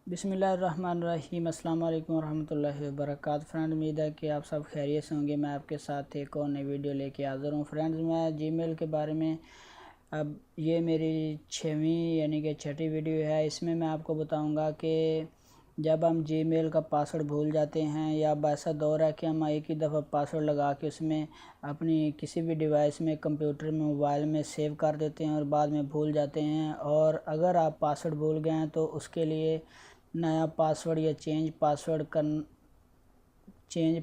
بسم اللہ الرحمن الرحیم۔ السلام علیکم ورحمۃ اللہ وبرکاتہ۔ فرینڈ، امید ہے کہ آپ سب خیریت سے ہوں گے۔ میں آپ کے ساتھ ایک اور نئی ویڈیو لے کے حاضر ہوں۔ فرینڈز، میں جی میل کے بارے میں اب یہ میری 6ویں یعنی کہ 6ٹھی ویڈیو ہے۔ اس میں آپ کو بتاؤں گا کہ جب ہم جی میل کا پاسورڈ بھول جاتے ہیں یا اب ایسا دور ہے کہ ہم ایک ہی دفعہ پاسورڈ لگا کے اس میں اپنی کسی بھی ڈیوائس میں، کمپیوٹر میں، موبائل میں سیو کر دیتے ہیں اور بعد میں بھول جاتے ہیں، اور اگر آپ پاسورڈ بھول گئے ہیں تو اس کے لیے نیا پاسورڈ یا چینج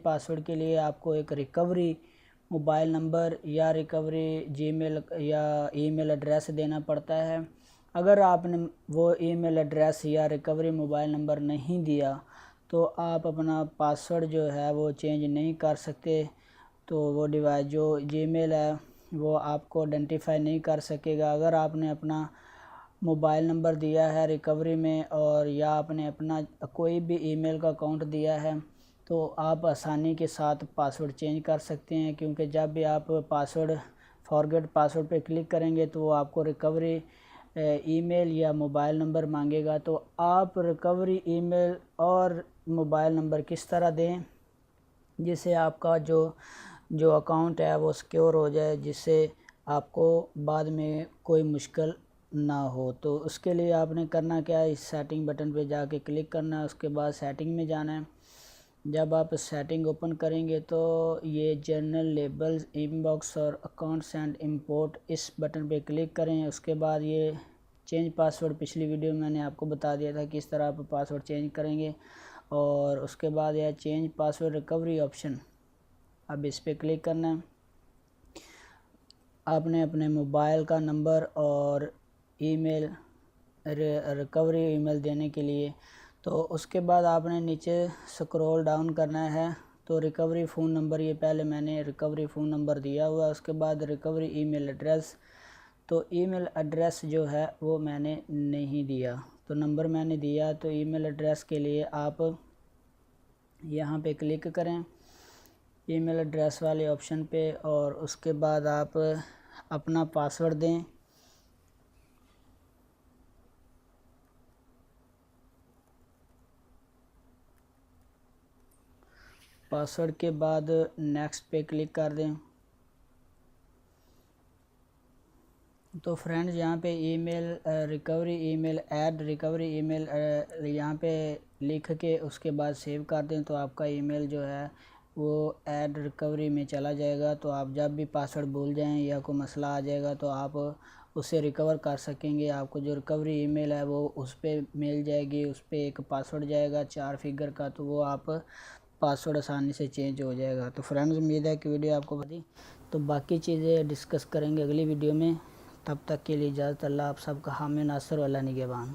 پاسورڈ کے لیے آپ کو ایک ریکوری موبائل نمبر یا ریکوری جی میل یا ای میل ایڈریس دینا پڑتا ہے۔ اگر آپ نے وہ ای میل ایڈریس یا ریکوری موبائل نمبر نہیں دیا تو آپ اپنا پاسورڈ جو ہے وہ چینج نہیں کر سکتے، تو وہ ڈیوائس جو جی میل ہے وہ آپ کو آئیڈینٹیفائی نہیں کر سکے گا۔ اگر آپ نے اپنا موبائل نمبر دیا ہے ریکوری میں اور یا آپ نے اپنا کوئی بھی ای میل کا اکاؤنٹ دیا ہے تو آپ آسانی کے ساتھ پاسورڈ چینج کر سکتے ہیں، کیونکہ جب بھی آپ فارگیٹ پاسورڈ پہ کلک کریں گے تو وہ آپ کو ریکوری ای میل یا موبائل نمبر مانگے گا۔ تو آپ ریکوری ای میل اور موبائل نمبر کس طرح دیں جس سے آپ کا جو اکاؤنٹ ہے وہ سیکیور ہو جائے، جس سے آپ کو بعد میں کوئی مشکل نہ ہو۔ تو اس کے لیے آپ نے کرنا کیا ہے، اس سیٹنگ بٹن پہ جا کے کلک کرنا ہے، اس کے بعد سیٹنگ میں جانا ہے۔ جب آپ سیٹنگ اوپن کریں گے تو یہ جنرل لیبلز، ان باکس اور اکاؤنٹس اینڈ امپورٹ، اس بٹن پہ کلک کریں۔ اس کے بعد یہ چینج پاسورڈ، پچھلی ویڈیو میں نے آپ کو بتا دیا تھا کس طرح آپ پاسورڈ چینج کریں گے، اور اس کے بعد یہ چینج پاسورڈ ریکوری آپشن، اب اس پہ کلک کرنا ہے۔ آپ نے اپنے موبائل کا نمبر اور ای میل ریکوری ای میل دینے کے لیے، تو اس کے بعد آپ نے نیچے سکرول ڈاؤن کرنا ہے، تو ریکوری فون نمبر، یہ پہلے میں نے ریکوری فون نمبر دیا ہوا ہے۔ اس کے بعد ریکوری ای میل ایڈریس، تو ای میل ایڈریس جو ہے وہ میں نے نہیں دیا، تو نمبر میں نے دیا، تو ای میل ایڈریس کے لیے آپ یہاں پہ کلک کریں ای میل ایڈریس والے آپشن پہ، اور اس کے بعد آپ اپنا پاسورڈ دیں۔ پاسورڈ کے بعد نیکسٹ پہ کلک کر دیں۔ تو فرینڈز، یہاں پہ ای میل ریکوری ای میل ایڈ ریکوری ای میل یہاں پہ لکھ کے اس کے بعد سیو کر دیں، تو آپ کا ای میل جو ہے وہ ایڈ ریکوری میں چلا جائے گا۔ تو آپ جب بھی پاسورڈ بھول جائیں یا کوئی مسئلہ آ جائے گا تو آپ اسے ریکور کر سکیں گے۔ آپ کو جو ریکوری ای میل ہے وہ اس پہ مل جائے گی، اس پہ ایک پاسورڈ جائے گا 4 فگر کا، تو وہ آپ پاسورڈ آسانی سے چینج ہو جائے گا۔ تو فرینڈز، امید ہے کہ ویڈیو آپ کو بتی، تو باقی چیزیں ڈسکس کریں گے اگلی ویڈیو میں۔ تب تک کے لیے اجازت۔ اللہ آپ سب کا حامی ناصر و اللہ نگہبان۔